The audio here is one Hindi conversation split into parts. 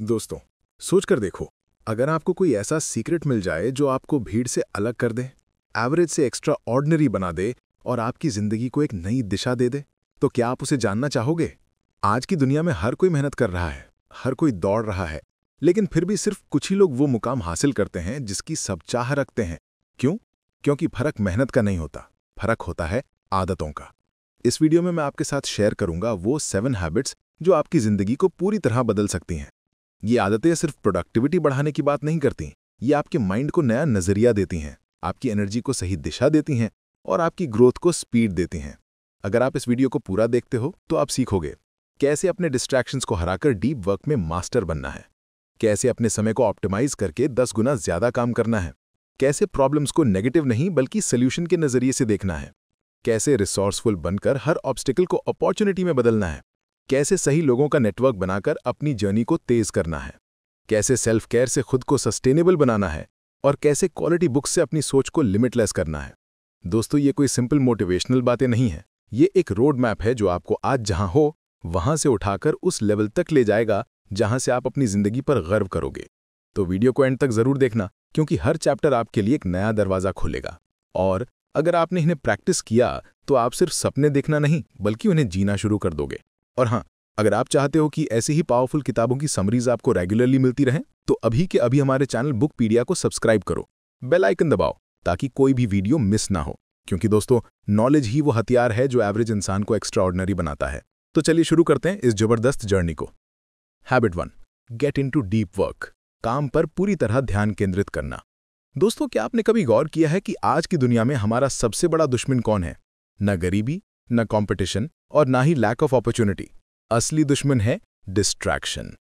दोस्तों, सोच कर देखो, अगर आपको कोई ऐसा सीक्रेट मिल जाए जो आपको भीड़ से अलग कर दे, एवरेज से एक्स्ट्रा ऑर्डिनरी बना दे और आपकी जिंदगी को एक नई दिशा दे दे, तो क्या आप उसे जानना चाहोगे? आज की दुनिया में हर कोई मेहनत कर रहा है, हर कोई दौड़ रहा है, लेकिन फिर भी सिर्फ कुछ ही लोग वो मुकाम हासिल करते हैं जिसकी सब चाह रखते हैं। क्यों? क्योंकि फर्क मेहनत का नहीं होता, फर्क होता है आदतों का। इस वीडियो में मैं आपके साथ शेयर करूंगा वो 7 हैबिट्स जो आपकी जिंदगी को पूरी तरह बदल सकती हैं। ये आदतें सिर्फ प्रोडक्टिविटी बढ़ाने की बात नहीं करती, ये आपके माइंड को नया नजरिया देती हैं, आपकी एनर्जी को सही दिशा देती हैं और आपकी ग्रोथ को स्पीड देती हैं। अगर आप इस वीडियो को पूरा देखते हो तो आप सीखोगे कैसे अपने डिस्ट्रैक्शंस को हराकर डीप वर्क में मास्टर बनना है, कैसे अपने समय को ऑप्टिमाइज करके 10 गुना ज्यादा काम करना है, कैसे प्रॉब्लम्स को नेगेटिव नहीं बल्कि सोल्यूशन के नजरिए से देखना है, कैसे रिसोर्सफुल बनकर हर ऑब्स्टिकल को अपॉर्चुनिटी में बदलना है, कैसे सही लोगों का नेटवर्क बनाकर अपनी जर्नी को तेज करना है, कैसे सेल्फ केयर से खुद को सस्टेनेबल बनाना है और कैसे क्वालिटी बुक्स से अपनी सोच को लिमिटलेस करना है। दोस्तों, ये कोई सिंपल मोटिवेशनल बातें नहीं है, ये एक रोड मैप है जो आपको आज जहां हो वहां से उठाकर उस लेवल तक ले जाएगा जहां से आप अपनी जिंदगी पर गर्व करोगे। तो वीडियो को एंड तक जरूर देखना, क्योंकि हर चैप्टर आपके लिए एक नया दरवाजा खोलेगा। और अगर आपने इन्हें प्रैक्टिस किया तो आप सिर्फ सपने देखना नहीं बल्कि उन्हें जीना शुरू कर दोगे। और हाँ, अगर आप चाहते हो कि ऐसी ही पावरफुल किताबों की समरीज आपको रेगुलरली मिलती रहें, तो अभी के अभी हमारे चैनल बुकपीडिया को सब्सक्राइब करो, बेल आइकन दबाओ ताकि कोई भी वीडियो मिस ना हो। क्योंकि दोस्तों, नॉलेज ही वो हथियार है जो एवरेज इंसान को एक्स्ट्राऑर्डिनरी बनाता है। तो चलिए शुरू करते हैं इस जबरदस्त जर्नी को। Habit 1, get into deep work. काम पर पूरी तरह ध्यान केंद्रित करना। दोस्तों, क्या आपने कभी गौर किया है कि आज की दुनिया में हमारा सबसे बड़ा दुश्मन कौन है? न गरीबी, न कंपटीशन और ना ही लैक ऑफ अपॉर्चुनिटी। असली दुश्मन है डिस्ट्रैक्शन।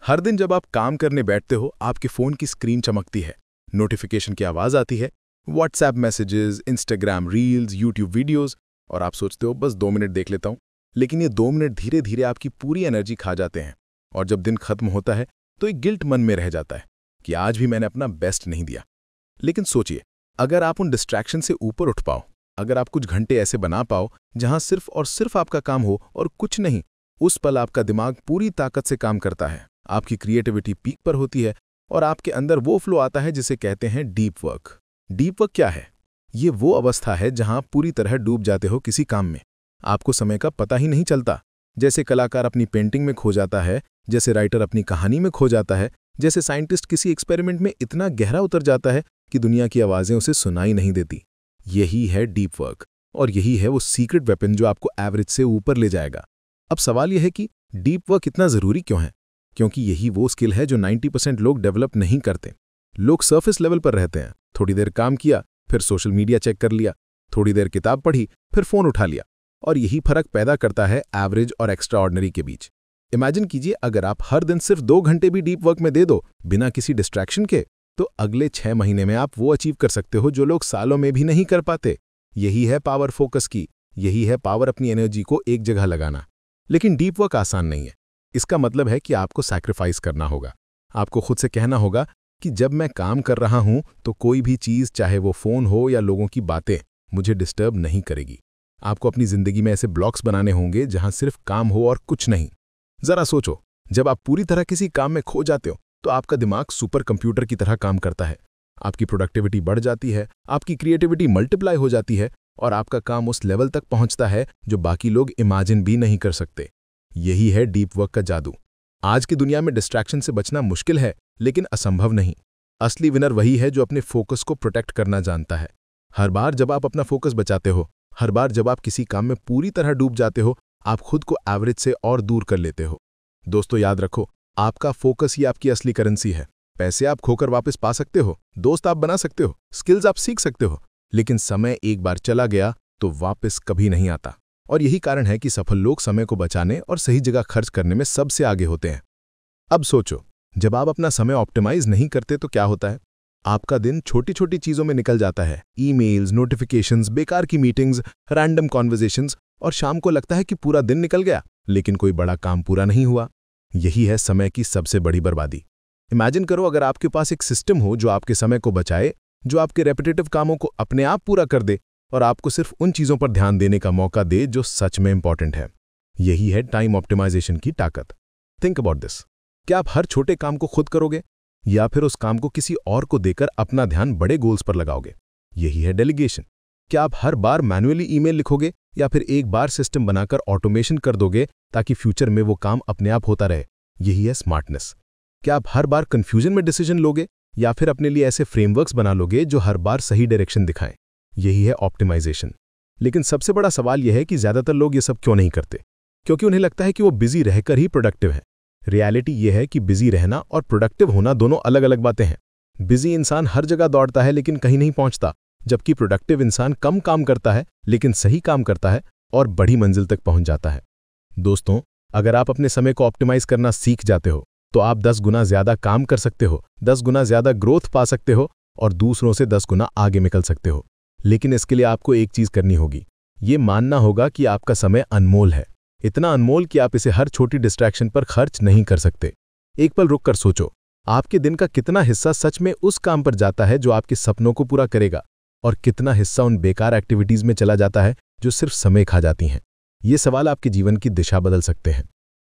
हर दिन जब आप काम करने बैठते हो, आपके फोन की स्क्रीन चमकती है, नोटिफिकेशन की आवाज आती है, WhatsApp messages, Instagram reels, YouTube videos, और आप सोचते हो बस 2 मिनट देख लेता हूं। लेकिन ये 2 मिनट धीरे धीरे आपकी पूरी एनर्जी खा जाते हैं। और जब दिन खत्म होता है तो एक गिल्ट मन में रह जाता है कि आज भी मैंने अपना बेस्ट नहीं दिया। लेकिन सोचिए, अगर आप उन डिस्ट्रैक्शन से ऊपर उठ पाओ, अगर आप कुछ घंटे ऐसे बना पाओ जहां सिर्फ और सिर्फ आपका काम हो और कुछ नहीं, उस पल आपका दिमाग पूरी ताकत से काम करता है, आपकी क्रिएटिविटी पीक पर होती है और आपके अंदर वो फ्लो आता है जिसे कहते हैं डीप वर्क। डीप वर्क क्या है? ये वो अवस्था है जहां आप पूरी तरह डूब जाते हो किसी काम में। आपको समय का पता ही नहीं चलता। जैसे कलाकार अपनी पेंटिंग में खो जाता है, जैसे राइटर अपनी कहानी में खो जाता है, जैसे साइंटिस्ट किसी एक्सपेरिमेंट में इतना गहरा उतर जाता है कि दुनिया की आवाजें उसे सुनाई नहीं देती। यही है डीप वर्क, और यही है वो सीक्रेट वेपन जो आपको एवरेज से ऊपर ले जाएगा। अब सवाल यह है कि डीप वर्क इतना जरूरी क्यों है? क्योंकि यही वो स्किल है जो 90% लोग डेवलप नहीं करते। लोग सरफेस लेवल पर रहते हैं, थोड़ी देर काम किया, फिर सोशल मीडिया चेक कर लिया, थोड़ी देर किताब पढ़ी, फिर फोन उठा लिया, और यही फर्क पैदा करता है एवरेज और एक्स्ट्रा ऑर्डिनरी के बीच। इमेजिन कीजिए, अगर आप हर दिन सिर्फ 2 घंटे भी डीप वर्क में दे दो बिना किसी डिस्ट्रैक्शन के, तो अगले 6 महीने में आप वो अचीव कर सकते हो जो लोग सालों में भी नहीं कर पाते। यही है पावर फोकस की, यही है पावर अपनी एनर्जी को एक जगह लगाना। लेकिन डीप वर्क आसान नहीं है। इसका मतलब है कि आपको सैक्रिफाइस करना होगा। आपको खुद से कहना होगा कि जब मैं काम कर रहा हूं तो कोई भी चीज, चाहे वो फोन हो या लोगों की बातें, मुझे डिस्टर्ब नहीं करेगी। आपको अपनी जिंदगी में ऐसे ब्लॉक्स बनाने होंगे जहां सिर्फ काम हो और कुछ नहीं। जरा सोचो, जब आप पूरी तरह किसी काम में खो जाते हो तो आपका दिमाग सुपर कंप्यूटर की तरह काम करता है। आपकी प्रोडक्टिविटी बढ़ जाती है, आपकी क्रिएटिविटी मल्टीप्लाई हो जाती है और आपका काम उस लेवल तक पहुंचता है जो बाकी लोग इमेजिन भी नहीं कर सकते। यही है डीप वर्क का जादू। आज की दुनिया में डिस्ट्रैक्शन से बचना मुश्किल है, लेकिन असंभव नहीं। असली विनर वही है जो अपने फोकस को प्रोटेक्ट करना जानता है। हर बार जब आप अपना फोकस बचाते हो, हर बार जब आप किसी काम में पूरी तरह डूब जाते हो, आप खुद को एवरेज से और दूर कर लेते हो। दोस्तों, याद रखो, आपका फोकस ही आपकी असली करेंसी है। पैसे आप खोकर वापस पा सकते हो, दोस्त आप बना सकते हो, स्किल्स आप सीख सकते हो, लेकिन समय एक बार चला गया तो वापस कभी नहीं आता। और यही कारण है कि सफल लोग समय को बचाने और सही जगह खर्च करने में सबसे आगे होते हैं। अब सोचो, जब आप अपना समय ऑप्टिमाइज नहीं करते तो क्या होता है? आपका दिन छोटी छोटी चीजों में निकल जाता है। ईमेल्स, नोटिफिकेशंस, बेकार की मीटिंग्स, रैंडम कॉन्वर्सेशंस, और शाम को लगता है कि पूरा दिन निकल गया, लेकिन कोई बड़ा काम पूरा नहीं हुआ। यही है समय की सबसे बड़ी बर्बादी। इमेजिन करो, अगर आपके पास एक सिस्टम हो जो आपके समय को बचाए, जो आपके रेपिटेटिव कामों को अपने आप पूरा कर दे और आपको सिर्फ उन चीजों पर ध्यान देने का मौका दे जो सच में इंपॉर्टेंट है। यही है टाइम ऑप्टिमाइजेशन की ताकत। Think about this. क्या आप हर छोटे काम को खुद करोगे या फिर उस काम को किसी और को देकर अपना ध्यान बड़े गोल्स पर लगाओगे? यही है डेलीगेशन। क्या आप हर बार मैन्युअली ईमेल लिखोगे या फिर एक बार सिस्टम बनाकर ऑटोमेशन कर दोगे ताकि फ्यूचर में वो काम अपने आप होता रहे? यही है स्मार्टनेस। क्या आप हर बार कंफ्यूजन में डिसीजन लोगे या फिर अपने लिए ऐसे फ्रेमवर्क्स बना लोगे जो हर बार सही डायरेक्शन दिखाएं? यही है ऑप्टिमाइजेशन। लेकिन सबसे बड़ा सवाल यह है कि ज्यादातर लोग ये सब क्यों नहीं करते? क्योंकि उन्हें लगता है कि वो बिजी रहकर ही प्रोडक्टिव है। रियलिटी यह है कि बिजी रहना और प्रोडक्टिव होना दोनों अलग अलग बातें हैं। बिजी इंसान हर जगह दौड़ता है लेकिन कहीं नहीं पहुंचता, जबकि प्रोडक्टिव इंसान कम काम करता है लेकिन सही काम करता है और बड़ी मंजिल तक पहुंच जाता है। दोस्तों, अगर आप अपने समय को ऑप्टिमाइज करना सीख जाते हो तो आप 10 गुना ज्यादा काम कर सकते हो, 10 गुना ज्यादा ग्रोथ पा सकते हो और दूसरों से 10 गुना आगे निकल सकते हो। लेकिन इसके लिए आपको एक चीज करनी होगी, ये मानना होगा कि आपका समय अनमोल है, इतना अनमोल कि आप इसे हर छोटी डिस्ट्रैक्शन पर खर्च नहीं कर सकते। एक पल रुककर सोचो, आपके दिन का कितना हिस्सा सच में उस काम पर जाता है जो आपके सपनों को पूरा करेगा और कितना हिस्सा उन बेकार एक्टिविटीज में चला जाता है जो सिर्फ समय खा जाती हैं। ये सवाल आपके जीवन की दिशा बदल सकते हैं।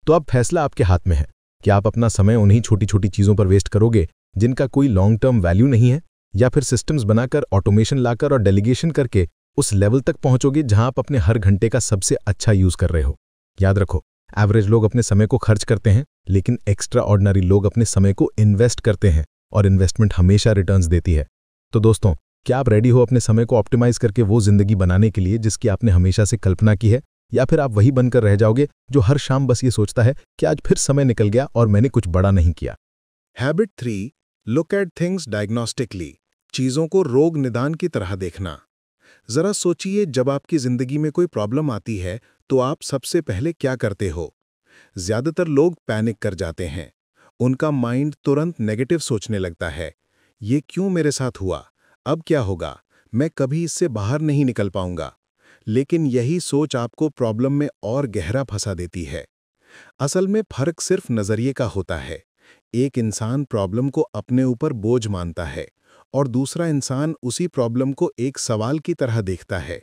तो अब फैसला आपके हाथ में है कि आप अपना समय उन्हीं छोटी छोटी चीजों पर वेस्ट करोगे जिनका कोई लॉन्ग टर्म वैल्यू नहीं है, या फिर सिस्टम्स बनाकर, ऑटोमेशन लाकर और डेलीगेशन करके उस लेवल तक पहुंचोगे जहां आप अपने हर घंटे का सबसे अच्छा यूज कर रहे हो। याद रखो, एवरेज लोग अपने समय को खर्च करते हैं लेकिन एक्स्ट्रा ऑर्डिनरी लोग अपने समय को इन्वेस्ट करते हैं और इन्वेस्टमेंट हमेशा रिटर्न्स देती है। तो दोस्तों, क्या आप रेडी हो अपने समय को ऑप्टिमाइज करके वो जिंदगी बनाने के लिए जिसकी आपने हमेशा से कल्पना की है, या फिर आप वही बनकर रह जाओगे जो हर शाम बस ये सोचता है कि आज फिर समय निकल गया और मैंने कुछ बड़ा नहीं किया? Habit 3, look at things diagnostically. चीजों को रोग निदान की तरह देखना। जरा सोचिए, जब आपकी जिंदगी में कोई प्रॉब्लम आती है तो आप सबसे पहले क्या करते हो? ज्यादातर लोग पैनिक कर जाते हैं। उनका माइंड तुरंत नेगेटिव सोचने लगता है। ये क्यों मेरे साथ हुआ? अब क्या होगा? मैं कभी इससे बाहर नहीं निकल पाऊंगा। लेकिन यही सोच आपको प्रॉब्लम में और गहरा फंसा देती है। असल में फर्क सिर्फ नजरिए का होता है। एक इंसान प्रॉब्लम को अपने ऊपर बोझ मानता है और दूसरा इंसान उसी प्रॉब्लम को एक सवाल की तरह देखता है,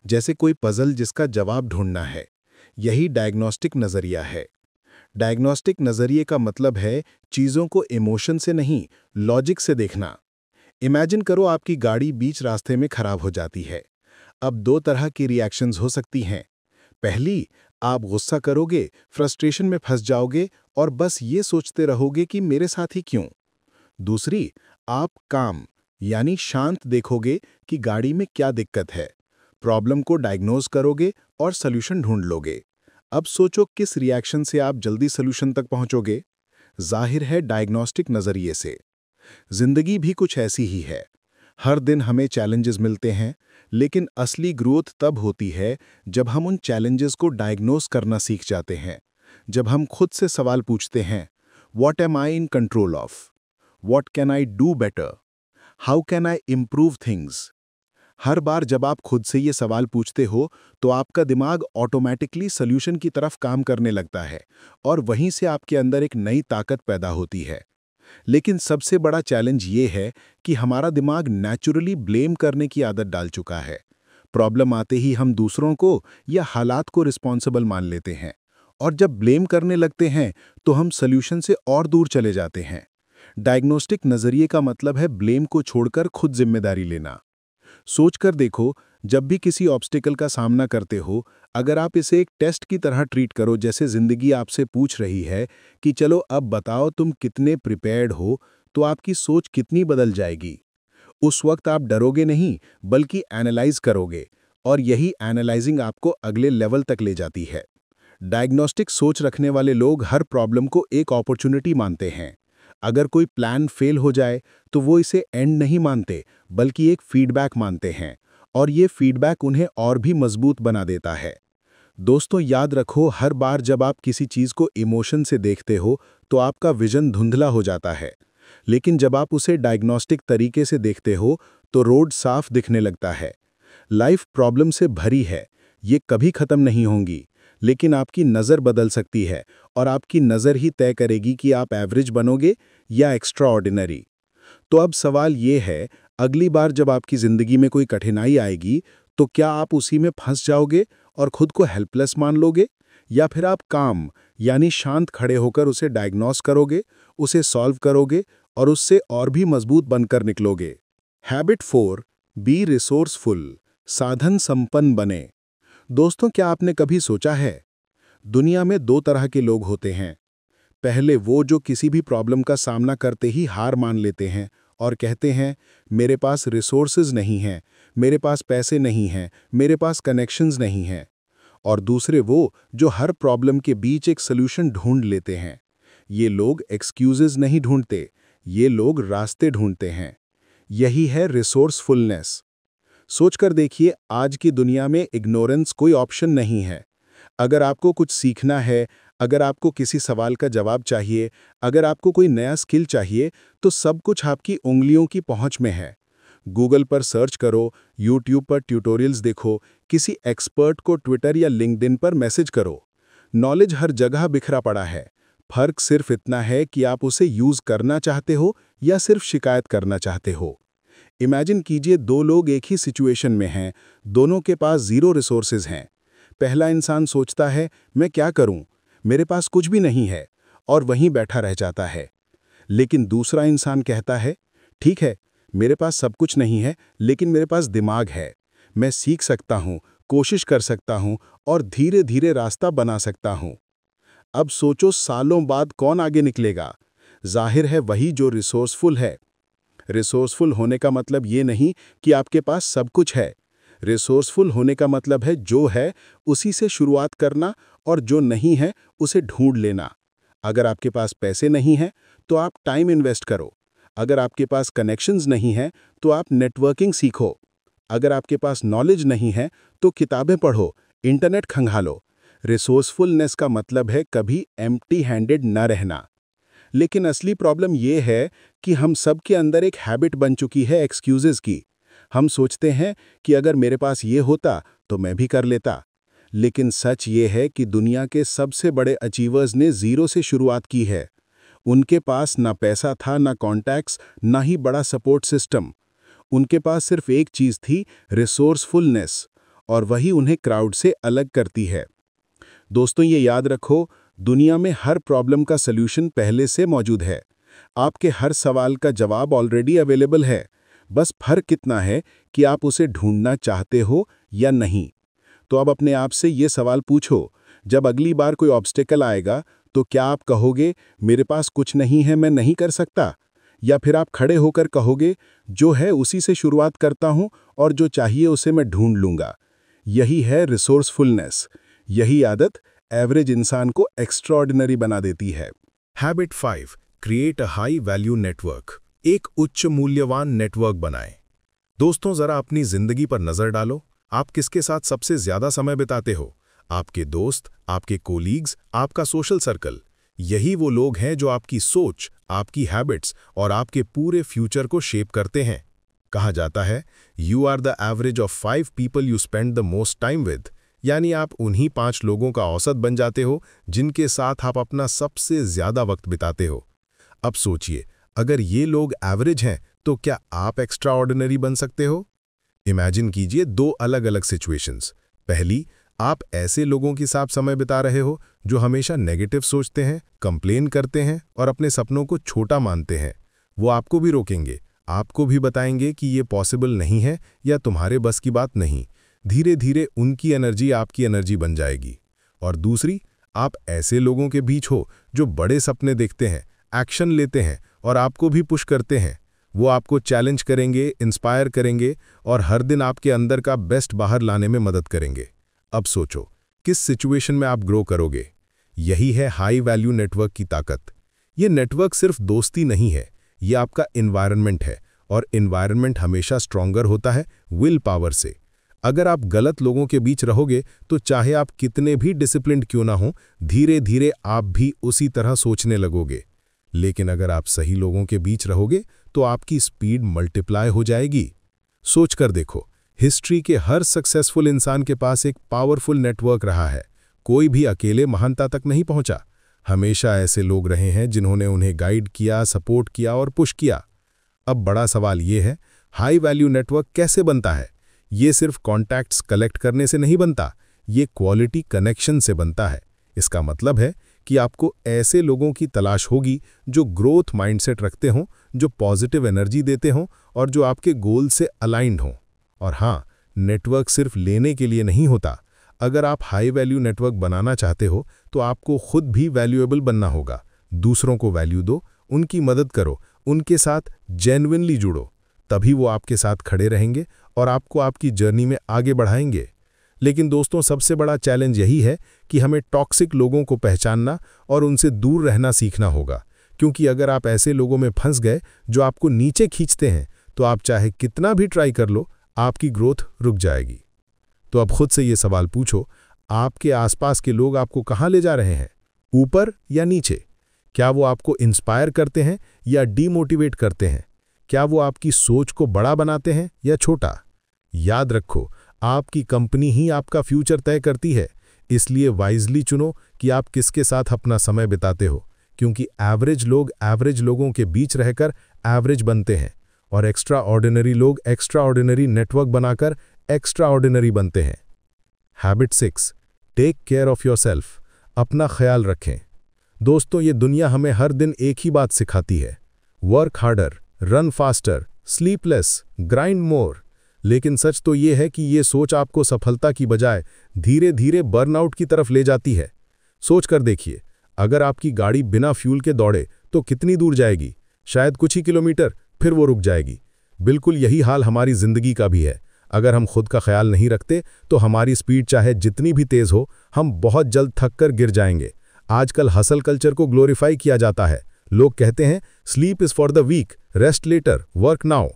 जैसे कोई पजल जिसका जवाब ढूंढना है। यही डायग्नोस्टिक नजरिया है। डायग्नोस्टिक नजरिए का मतलब है चीजों को इमोशन से नहीं, लॉजिक से देखना। इमेजिन करो, आपकी गाड़ी बीच रास्ते में खराब हो जाती है। अब दो तरह की रिएक्शंस हो सकती हैं। पहली, आप गुस्सा करोगे, फ्रस्ट्रेशन में फंस जाओगे और बस ये सोचते रहोगे कि मेरे साथ ही क्यों। दूसरी, आप काम यानी शांत देखोगे कि गाड़ी में क्या दिक्कत है, प्रॉब्लम को डायग्नोज करोगे और सॉल्यूशन ढूंढ लोगे। अब सोचो, किस रिएक्शन से आप जल्दी सॉल्यूशन तक पहुंचोगे? जाहिर है, डायग्नोस्टिक नजरिए से। जिंदगी भी कुछ ऐसी ही है। हर दिन हमें चैलेंजेस मिलते हैं, लेकिन असली ग्रोथ तब होती है जब हम उन चैलेंजेस को डायग्नोज करना सीख जाते हैं। जब हम खुद से सवाल पूछते हैं, what am I in control of? What can I do better? How can I improve things? हर बार जब आप खुद से ये सवाल पूछते हो तो आपका दिमाग ऑटोमेटिकली सॉल्यूशन की तरफ काम करने लगता है और वहीं से आपके अंदर एक नई ताकत पैदा होती है। लेकिन सबसे बड़ा चैलेंज ये है कि हमारा दिमाग नेचुरली ब्लेम करने की आदत डाल चुका है। प्रॉब्लम आते ही हम दूसरों को या हालात को रिस्पॉन्सिबल मान लेते हैं, और जब ब्लेम करने लगते हैं तो हम सॉल्यूशन से और दूर चले जाते हैं। डायग्नोस्टिक नजरिए का मतलब है ब्लेम को छोड़कर खुद जिम्मेदारी लेना। सोचकर देखो, जब भी किसी ऑब्स्टिकल का सामना करते हो, अगर आप इसे एक टेस्ट की तरह ट्रीट करो, जैसे जिंदगी आपसे पूछ रही है कि चलो अब बताओ तुम कितने प्रिपेयर्ड हो, तो आपकी सोच कितनी बदल जाएगी। उस वक्त आप डरोगे नहीं, बल्कि एनालाइज करोगे, और यही एनालाइजिंग आपको अगले लेवल तक ले जाती है। डायग्नोस्टिक सोच रखने वाले लोग हर प्रॉब्लम को एक अपॉर्चुनिटी मानते हैं। अगर कोई प्लान फेल हो जाए तो वो इसे एंड नहीं मानते, बल्कि एक फीडबैक मानते हैं, और ये फीडबैक उन्हें और भी मजबूत बना देता है। दोस्तों, याद रखो, हर बार जब आप किसी चीज को इमोशन से देखते हो तो आपका विजन धुंधला हो जाता है। लेकिन जब आप उसे डायग्नोस्टिक तरीके से देखते हो तो रोड साफ दिखने लगता है। लाइफ प्रॉब्लम से भरी है, ये कभी खत्म नहीं होंगी, लेकिन आपकी नज़र बदल सकती है, और आपकी नज़र ही तय करेगी कि आप एवरेज बनोगे या एक्स्ट्रा ऑर्डिनरी। तो अब सवाल ये है, अगली बार जब आपकी ज़िंदगी में कोई कठिनाई आएगी तो क्या आप उसी में फंस जाओगे और खुद को हेल्पलेस मान लोगे, या फिर आप काम यानी शांत खड़े होकर उसे डायग्नोस करोगे, उसे सॉल्व करोगे और उससे और भी मजबूत बनकर निकलोगे। हैबिट 4, बी रिसोर्सफुल, साधन संपन्न बने। दोस्तों, क्या आपने कभी सोचा है, दुनिया में दो तरह के लोग होते हैं। पहले वो जो किसी भी प्रॉब्लम का सामना करते ही हार मान लेते हैं और कहते हैं मेरे पास रिसोर्सेज नहीं हैं, मेरे पास पैसे नहीं हैं, मेरे पास कनेक्शंस नहीं हैं। और दूसरे वो जो हर प्रॉब्लम के बीच एक सॉल्यूशन ढूंढ लेते हैं। ये लोग एक्सक्यूजेज नहीं ढूंढते, ये लोग रास्ते ढूंढते हैं। यही है रिसोर्सफुलनेस। सोचकर देखिए, आज की दुनिया में इग्नोरेंस कोई ऑप्शन नहीं है। अगर आपको कुछ सीखना है, अगर आपको किसी सवाल का जवाब चाहिए, अगर आपको कोई नया स्किल चाहिए, तो सब कुछ आपकी उंगलियों की पहुंच में है। गूगल पर सर्च करो, यूट्यूब पर ट्यूटोरियल्स देखो, किसी एक्सपर्ट को ट्विटर या लिंक्डइन पर मैसेज करो। नॉलेज हर जगह बिखरा पड़ा है। फर्क सिर्फ इतना है कि आप उसे यूज करना चाहते हो या सिर्फ शिकायत करना चाहते हो। इमेजिन कीजिए, दो लोग एक ही सिचुएशन में हैं, दोनों के पास जीरो रिसोर्सेज हैं। पहला इंसान सोचता है मैं क्या करूं, मेरे पास कुछ भी नहीं है, और वहीं बैठा रह जाता है। लेकिन दूसरा इंसान कहता है ठीक है, मेरे पास सब कुछ नहीं है, लेकिन मेरे पास दिमाग है, मैं सीख सकता हूं, कोशिश कर सकता हूं और धीरे धीरे रास्ता बना सकता हूं। अब सोचो, सालों बाद कौन आगे निकलेगा? जाहिर है वही जो रिसोर्सफुल है। रिसोर्सफुल होने का मतलब ये नहीं कि आपके पास सब कुछ है। रिसोर्सफुल होने का मतलब है जो है उसी से शुरुआत करना और जो नहीं है उसे ढूंढ लेना। अगर आपके पास पैसे नहीं हैं तो आप टाइम इन्वेस्ट करो। अगर आपके पास कनेक्शंस नहीं हैं तो आप नेटवर्किंग सीखो। अगर आपके पास नॉलेज नहीं है तो किताबें पढ़ो, इंटरनेट खंगालो। रिसोर्सफुलनेस का मतलब है कभी एम्प्टी हैंडेड न रहना। लेकिन असली प्रॉब्लम यह है कि हम सब के अंदर एक हैबिट बन चुकी है एक्सक्यूजेस की। हम सोचते हैं कि अगर मेरे पास ये होता तो मैं भी कर लेता। लेकिन सच ये है कि दुनिया के सबसे बड़े अचीवर्स ने जीरो से शुरुआत की है। उनके पास ना पैसा था, ना कॉन्टैक्ट्स, ना ही बड़ा सपोर्ट सिस्टम। उनके पास सिर्फ एक चीज थी, रिसोर्सफुलनेस, और वही उन्हें क्राउड से अलग करती है। दोस्तों, ये याद रखो, दुनिया में हर प्रॉब्लम का सल्यूशन पहले से मौजूद है। आपके हर सवाल का जवाब ऑलरेडी अवेलेबल है। बस फर्क कितना है कि आप उसे ढूंढना चाहते हो या नहीं। तो अब अपने आप से ये सवाल पूछो, जब अगली बार कोई ऑब्स्टेकल आएगा तो क्या आप कहोगे मेरे पास कुछ नहीं है, मैं नहीं कर सकता? या फिर आप खड़े होकर कहोगे जो है उसी से शुरुआत करता हूं और जो चाहिए उसे मैं ढूंढ लूंगा? यही है रिसोर्सफुलनेस। यही आदत एवरेज इंसान को एक्स्ट्राऑर्डिनरी बना देती है। Habit 5, create a high value network. एक उच्च मूल्यवान नेटवर्क बनाएं। दोस्तों, जरा अपनी जिंदगी पर नजर डालो। आप किसके साथ सबसे ज्यादा समय बिताते हो? आपके दोस्त, आपके कोलीग्स, आपका सोशल सर्कल। यही वो लोग हैं जो आपकी सोच, आपकी हैबिट्स और आपके पूरे फ्यूचर को शेप करते हैं। कहा जाता है, you are the average of 5 people you spend the most time with. यानी आप उन्हीं 5 लोगों का औसत बन जाते हो जिनके साथ आप अपना सबसे ज्यादा वक्त बिताते हो। अब सोचिए, अगर ये लोग एवरेज हैं तो क्या आप एक्स्ट्रा ऑर्डिनरी बन सकते हो? इमेजिन कीजिए 2 अलग अलग सिचुएशंस। पहली, आप ऐसे लोगों के साथ समय बिता रहे हो जो हमेशा नेगेटिव सोचते हैं, कंप्लेन करते हैं और अपने सपनों को छोटा मानते हैं। वो आपको भी रोकेंगे, आपको भी बताएंगे कि ये पॉसिबल नहीं है या तुम्हारे बस की बात नहीं। धीरे धीरे उनकी एनर्जी आपकी एनर्जी बन जाएगी। और दूसरी, आप ऐसे लोगों के बीच हो जो बड़े सपने देखते हैं, एक्शन लेते हैं और आपको भी पुश करते हैं। वो आपको चैलेंज करेंगे, इंस्पायर करेंगे और हर दिन आपके अंदर का बेस्ट बाहर लाने में मदद करेंगे। अब सोचो, किस सिचुएशन में आप ग्रो करोगे? यही है हाई वैल्यू नेटवर्क की ताकत। ये नेटवर्क सिर्फ दोस्ती नहीं है, ये आपका एनवायरनमेंट है, और एनवायरनमेंट हमेशा स्ट्रॉन्गर होता है विल पावर से। अगर आप गलत लोगों के बीच रहोगे तो चाहे आप कितने भी डिसिप्लिन्ड क्यों ना हो, धीरे धीरे आप भी उसी तरह सोचने लगोगे। लेकिन अगर आप सही लोगों के बीच रहोगे तो आपकी स्पीड मल्टीप्लाई हो जाएगी। सोचकर देखो, हिस्ट्री के हर सक्सेसफुल इंसान के पास एक पावरफुल नेटवर्क रहा है। कोई भी अकेले महानता तक नहीं पहुंचा। हमेशा ऐसे लोग रहे हैं जिन्होंने उन्हें गाइड किया, सपोर्ट किया और पुश किया। अब बड़ा सवाल ये है, हाई वैल्यू नेटवर्क कैसे बनता है? ये सिर्फ कॉन्टैक्ट्स कलेक्ट करने से नहीं बनता, ये क्वालिटी कनेक्शन से बनता है। इसका मतलब है कि आपको ऐसे लोगों की तलाश होगी जो ग्रोथ माइंडसेट रखते हों, जो पॉजिटिव एनर्जी देते हों और जो आपके गोल से अलाइंड हों। और हाँ, नेटवर्क सिर्फ लेने के लिए नहीं होता। अगर आप हाई वैल्यू नेटवर्क बनाना चाहते हो तो आपको खुद भी वैल्यूएबल बनना होगा। दूसरों को वैल्यू दो, उनकी मदद करो, उनके साथ जेन्युइनली जुड़ो, तभी वो आपके साथ खड़े रहेंगे और आपको आपकी जर्नी में आगे बढ़ाएंगे। लेकिन दोस्तों, सबसे बड़ा चैलेंज यही है कि हमें टॉक्सिक लोगों को पहचानना और उनसे दूर रहना सीखना होगा, क्योंकि अगर आप ऐसे लोगों में फंस गए जो आपको नीचे खींचते हैं, तो आप चाहे कितना भी ट्राई कर लो, आपकी ग्रोथ रुक जाएगी। तो अब खुद से ये सवाल पूछो, आपके आसपास के लोग आपको कहाँ ले जा रहे हैं, ऊपर या नीचे? क्या वो आपको इंस्पायर करते हैं या डीमोटिवेट करते हैं? क्या वो आपकी सोच को बड़ा बनाते हैं या छोटा? याद रखो, आपकी कंपनी ही आपका फ्यूचर तय करती है, इसलिए वाइजली चुनो कि आप किसके साथ अपना समय बिताते हो, क्योंकि एवरेज लोग एवरेज लोगों के बीच रहकर एवरेज बनते हैं और एक्स्ट्रा ऑर्डिनरी लोग एक्स्ट्रा ऑर्डिनरी नेटवर्क बनाकर एक्स्ट्रा ऑर्डिनरी बनते हैं। Habit 6, take care of yourself. अपना ख्याल रखें। दोस्तों, ये दुनिया हमें हर दिन एक ही बात सिखाती है, work harder, run faster, sleep less, grind more. लेकिन सच तो ये है कि ये सोच आपको सफलता की बजाय धीरे धीरे बर्नआउट की तरफ ले जाती है। सोच कर देखिए, अगर आपकी गाड़ी बिना फ्यूल के दौड़े तो कितनी दूर जाएगी? शायद कुछ ही किलोमीटर, फिर वो रुक जाएगी। बिल्कुल यही हाल हमारी जिंदगी का भी है। अगर हम खुद का ख्याल नहीं रखते तो हमारी स्पीड चाहे जितनी भी तेज हो, हम बहुत जल्द थक कर गिर जाएंगे। आजकल हसल कल्चर को ग्लोरीफाई किया जाता है। लोग कहते हैं sleep is for the weak, rest later, work now.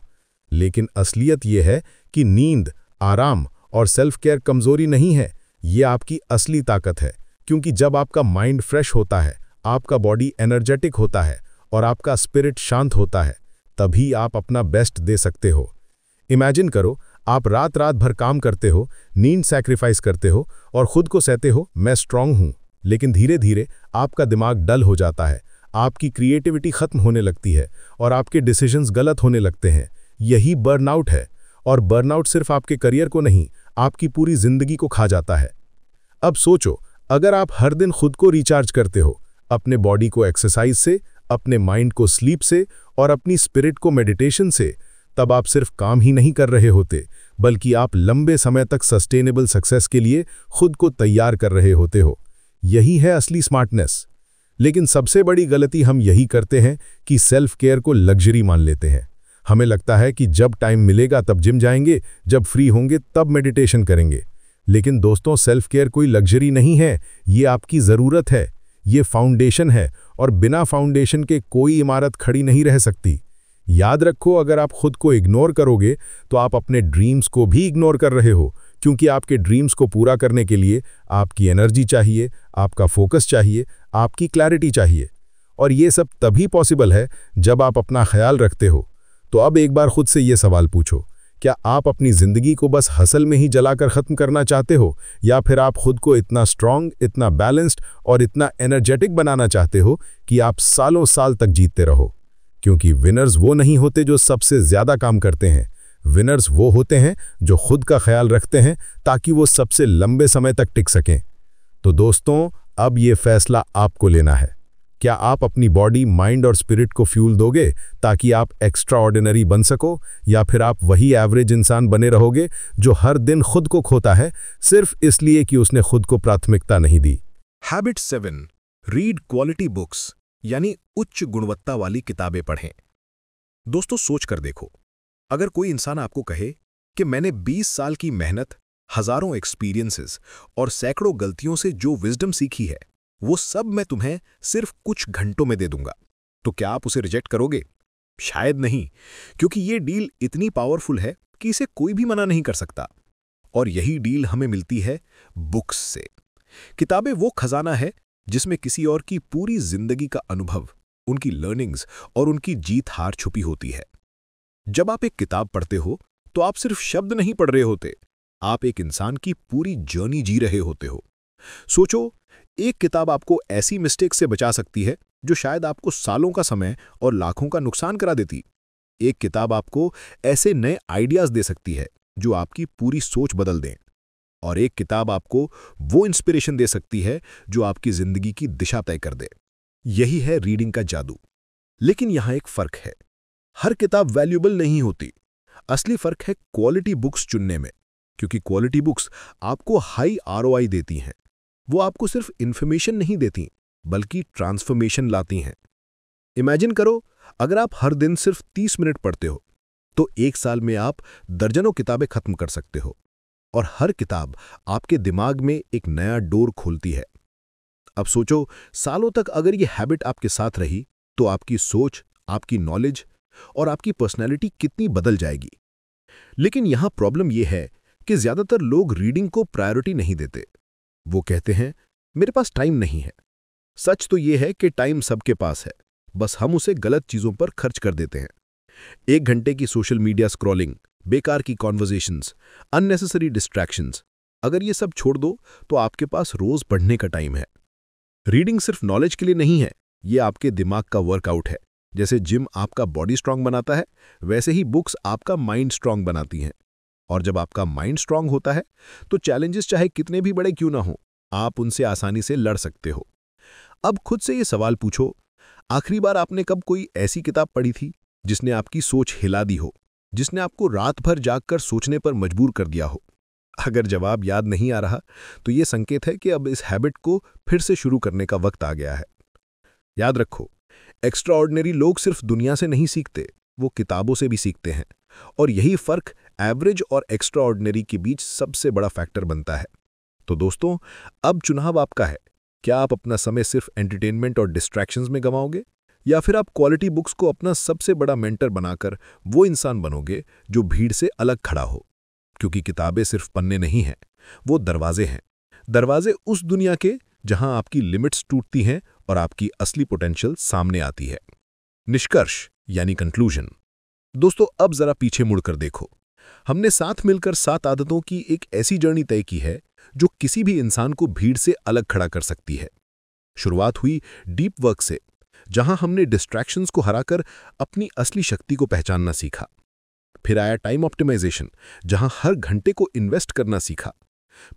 लेकिन असलियत यह है कि नींद, आराम और सेल्फ केयर कमजोरी नहीं है, ये आपकी असली ताकत है। क्योंकि जब आपका माइंड फ्रेश होता है, आपका बॉडी एनर्जेटिक होता है और आपका स्पिरिट शांत होता है, तभी आप अपना बेस्ट दे सकते हो। इमेजिन करो, आप रात रात भर काम करते हो, नींद सैक्रिफाइस करते हो और खुद को सहते हो मैं स्ट्रांग हूं, लेकिन धीरे धीरे आपका दिमाग डल हो जाता है, आपकी क्रिएटिविटी खत्म होने लगती है और आपके डिसीजंस गलत होने लगते हैं। यही बर्नआउट है, और बर्नआउट सिर्फ आपके करियर को नहीं, आपकी पूरी जिंदगी को खा जाता है। अब सोचो, अगर आप हर दिन खुद को रिचार्ज करते हो, अपने बॉडी को एक्सरसाइज से, अपने माइंड को स्लीप से और अपनी स्पिरिट को मेडिटेशन से, तब आप सिर्फ काम ही नहीं कर रहे होते, बल्कि आप लंबे समय तक सस्टेनेबल सक्सेस के लिए खुद को तैयार कर रहे होते हो। यही है असली स्मार्टनेस। लेकिन सबसे बड़ी गलती हम यही करते हैं कि सेल्फ केयर को लग्जरी मान लेते हैं। हमें लगता है कि जब टाइम मिलेगा तब जिम जाएंगे, जब फ्री होंगे तब मेडिटेशन करेंगे। लेकिन दोस्तों, सेल्फ केयर कोई लग्जरी नहीं है, ये आपकी ज़रूरत है, ये फाउंडेशन है, और बिना फाउंडेशन के कोई इमारत खड़ी नहीं रह सकती। याद रखो, अगर आप खुद को इग्नोर करोगे तो आप अपने ड्रीम्स को भी इग्नोर कर रहे हो, क्योंकि आपके ड्रीम्स को पूरा करने के लिए आपकी एनर्जी चाहिए, आपका फोकस चाहिए, आपकी क्लैरिटी चाहिए। और ये सब तभी पॉसिबल है जब आप अपना ख्याल रखते हो। तो अब एक बार खुद से ये सवाल पूछो, क्या आप अपनी ज़िंदगी को बस हसल में ही जलाकर ख़त्म करना चाहते हो, या फिर आप खुद को इतना स्ट्रांग, इतना बैलेंस्ड और इतना एनर्जेटिक बनाना चाहते हो कि आप सालों साल तक जीतते रहो? क्योंकि विनर्स वो नहीं होते जो सबसे ज़्यादा काम करते हैं, विनर्स वो होते हैं जो खुद का ख्याल रखते हैं ताकि वो सबसे लंबे समय तक टिक सकें। तो दोस्तों, अब ये फैसला आपको लेना है। क्या आप अपनी बॉडी, माइंड और स्पिरिट को फ्यूल दोगे ताकि आप एक्स्ट्रा ऑर्डिनरी बन सको, या फिर आप वही एवरेज इंसान बने रहोगे जो हर दिन खुद को खोता है सिर्फ इसलिए कि उसने खुद को प्राथमिकता नहीं दी? हैबिट 7, रीड क्वालिटी बुक्स, यानी उच्च गुणवत्ता वाली किताबें पढ़ें। दोस्तों, सोच कर देखो, अगर कोई इंसान आपको कहे कि मैंने 20 साल की मेहनत, हजारों एक्सपीरियंसेस और सैकड़ों गलतियों से जो विजडम सीखी है, वो सब मैं तुम्हें सिर्फ कुछ घंटों में दे दूंगा, तो क्या आप उसे रिजेक्ट करोगे? शायद नहीं, क्योंकि ये डील इतनी पावरफुल है कि इसे कोई भी मना नहीं कर सकता। और यही डील हमें मिलती है बुक्स से। किताबें वो खजाना है जिसमें किसी और की पूरी जिंदगी का अनुभव, उनकी लर्निंग्स और उनकी जीत हार छुपी होती है। जब आप एक किताब पढ़ते हो तो आप सिर्फ शब्द नहीं पढ़ रहे होते, आप एक इंसान की पूरी जर्नी जी रहे होते हो। सोचो, एक किताब आपको ऐसी मिस्टेक से बचा सकती है जो शायद आपको सालों का समय और लाखों का नुकसान करा देती। एक किताब आपको ऐसे नए आइडियाज दे सकती है जो आपकी पूरी सोच बदल दें। और एक किताब आपको वो इंस्पिरेशन दे सकती है जो आपकी जिंदगी की दिशा तय कर दे। यही है रीडिंग का जादू। लेकिन यहां एक फर्क है, हर किताब वैल्यूएबल नहीं होती। असली फर्क है क्वालिटी बुक्स चुनने में, क्योंकि क्वालिटी बुक्स आपको हाई आरओआई देती हैं। वो आपको सिर्फ इंफॉर्मेशन नहीं देती, बल्कि ट्रांसफॉर्मेशन लाती हैं। इमेजिन करो, अगर आप हर दिन सिर्फ 30 मिनट पढ़ते हो तो 1 साल में आप दर्जनों किताबें खत्म कर सकते हो। और हर किताब आपके दिमाग में एक नया डोर खोलती है। अब सोचो, सालों तक अगर ये हैबिट आपके साथ रही तो आपकी सोच, आपकी नॉलेज और आपकी पर्सनैलिटी कितनी बदल जाएगी। लेकिन यहां प्रॉब्लम यह है कि ज्यादातर लोग रीडिंग को प्रायोरिटी नहीं देते। वो कहते हैं, मेरे पास टाइम नहीं है। सच तो यह है कि टाइम सबके पास है, बस हम उसे गलत चीजों पर खर्च कर देते हैं। 1 घंटे की सोशल मीडिया स्क्रॉलिंग, बेकार की कॉन्वर्जेशंस, अननेसेसरी डिस्ट्रैक्शंस, अगर ये सब छोड़ दो तो आपके पास रोज पढ़ने का टाइम है। रीडिंग सिर्फ नॉलेज के लिए नहीं है, ये आपके दिमाग का वर्कआउट है। जैसे जिम आपका बॉडी स्ट्रांग बनाता है, वैसे ही बुक्स आपका माइंड स्ट्रांग बनाती हैं। और जब आपका माइंड स्ट्रांग होता है तो चैलेंजेस चाहे कितने भी बड़े क्यों ना हो, आप उनसे आसानी से लड़ सकते हो। अब खुद से ये सवाल पूछो, आखिरी बार आपने कब कोई ऐसी किताब पढ़ी थी जिसने आपकी सोच हिला दी हो, जिसने आपको रात भर जागकर सोचने पर मजबूर कर दिया हो? अगर जवाब याद नहीं आ रहा तो ये संकेत है कि अब इस हैबिट को फिर से शुरू करने का वक्त आ गया है। याद रखो, एक्स्ट्राऑर्डिनरी लोग सिर्फ दुनिया से नहीं सीखते, वो किताबों से भी सीखते हैं। और यही फर्क एवरेज और एक्स्ट्राऑर्डिनरी के बीच सबसे बड़ा फैक्टर बनता है। तो दोस्तों, अब चुनाव आपका है। क्या आप अपना समय सिर्फ एंटरटेनमेंट और डिस्ट्रैक्शंस में गंवाओगे, या फिर आप क्वालिटी बुक्स को अपना सबसे बड़ा मेंटर बनाकर वो इंसान बनोगे जो भीड़ से अलग खड़ा हो? क्योंकि किताबें सिर्फ पन्ने नहीं हैं, वो दरवाजे हैं। दरवाजे उस दुनिया के जहां आपकी लिमिट्स टूटती हैं और आपकी असली पोटेंशियल सामने आती है। निष्कर्ष यानी कंक्लूजन। दोस्तों, अब जरा पीछे मुड़कर देखो। हमने साथ मिलकर 7 आदतों की एक ऐसी जर्नी तय की है जो किसी भी इंसान को भीड़ से अलग खड़ा कर सकती है। शुरुआत हुई डीप वर्क से, जहां हमने डिस्ट्रैक्शंस को हराकर अपनी असली शक्ति को पहचानना सीखा। फिर आया टाइम ऑप्टिमाइजेशन, जहां हर घंटे को इन्वेस्ट करना सीखा।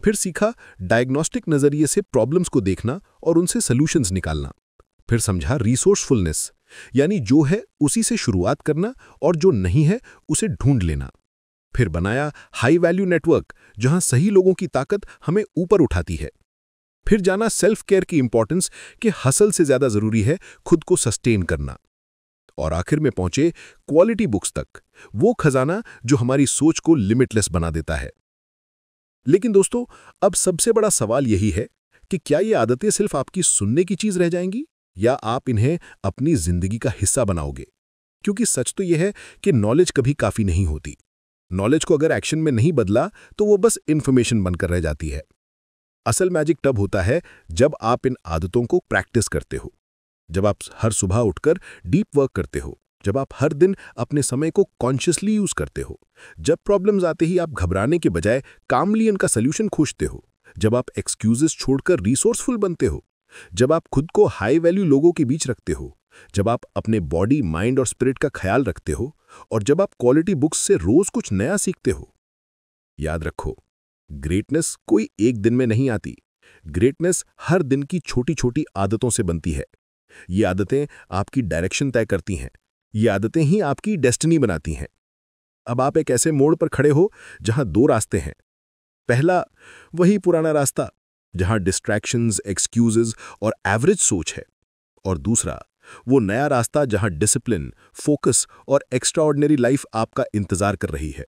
फिर सीखा डायग्नोस्टिक नजरिए से प्रॉब्लम्स को देखना और उनसे सॉल्यूशंस निकालना। फिर समझा रिसोर्सफुलनेस, यानी जो है उसी से शुरुआत करना और जो नहीं है उसे ढूंढ लेना। फिर बनाया हाई वैल्यू नेटवर्क, जहां सही लोगों की ताकत हमें ऊपर उठाती है। फिर जाना सेल्फ केयर की इंपॉर्टेंस कि हसल से ज्यादा जरूरी है खुद को सस्टेन करना। और आखिर में पहुंचे क्वालिटी बुक्स तक, वो खजाना जो हमारी सोच को लिमिटलेस बना देता है। लेकिन दोस्तों, अब सबसे बड़ा सवाल यही है कि क्या ये आदतें सिर्फ आपकी सुनने की चीज रह जाएंगी, या आप इन्हें अपनी जिंदगी का हिस्सा बनाओगे? क्योंकि सच तो यह है कि नॉलेज कभी काफी नहीं होती। नॉलेज को अगर एक्शन में नहीं बदला तो वो बस इंफॉर्मेशन बनकर रह जाती है। असल मैजिक तब होता है जब आप इन आदतों को प्रैक्टिस करते हो, जब आप हर सुबह उठकर डीप वर्क करते हो, जब आप हर दिन अपने समय को कॉन्शियसली यूज करते हो, जब प्रॉब्लम्स आते ही आप घबराने के बजाय कामली इनका सॉल्यूशन खोजते हो, जब आप एक्सक्यूजेस छोड़कर रिसोर्सफुल बनते हो, जब आप खुद को हाई वैल्यू लोगों के बीच रखते हो, जब आप अपने बॉडी, माइंड और स्पिरिट का ख्याल रखते हो, और जब आप क्वालिटी बुक्स से रोज कुछ नया सीखते हो। याद रखो, ग्रेटनेस कोई एक दिन में नहीं आती। ग्रेटनेस हर दिन की छोटी छोटी आदतों से बनती है। ये आदतें आपकी डायरेक्शन तय करती हैं। ये आदतें ही आपकी डेस्टिनी बनाती हैं। अब आप एक ऐसे मोड़ पर खड़े हो जहां 2 रास्ते हैं। पहला, वही पुराना रास्ता जहां डिस्ट्रैक्शंस, एक्सक्यूजेस और एवरेज सोच है। और दूसरा, वो नया रास्ता जहां डिसिप्लिन, फोकस और एक्स्ट्राऑर्डिनरी लाइफ आपका इंतजार कर रही है।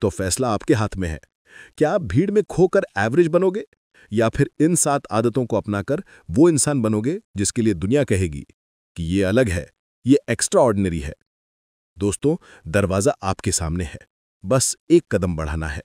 तो फैसला आपके हाथ में है। क्या आप भीड़ में खोकर एवरेज बनोगे, या फिर इन 7 आदतों को अपनाकर वो इंसान बनोगे जिसके लिए दुनिया कहेगी कि ये अलग है, ये एक्स्ट्राऑर्डिनरी है? दोस्तों, दरवाजा आपके सामने है, बस एक कदम बढ़ाना है।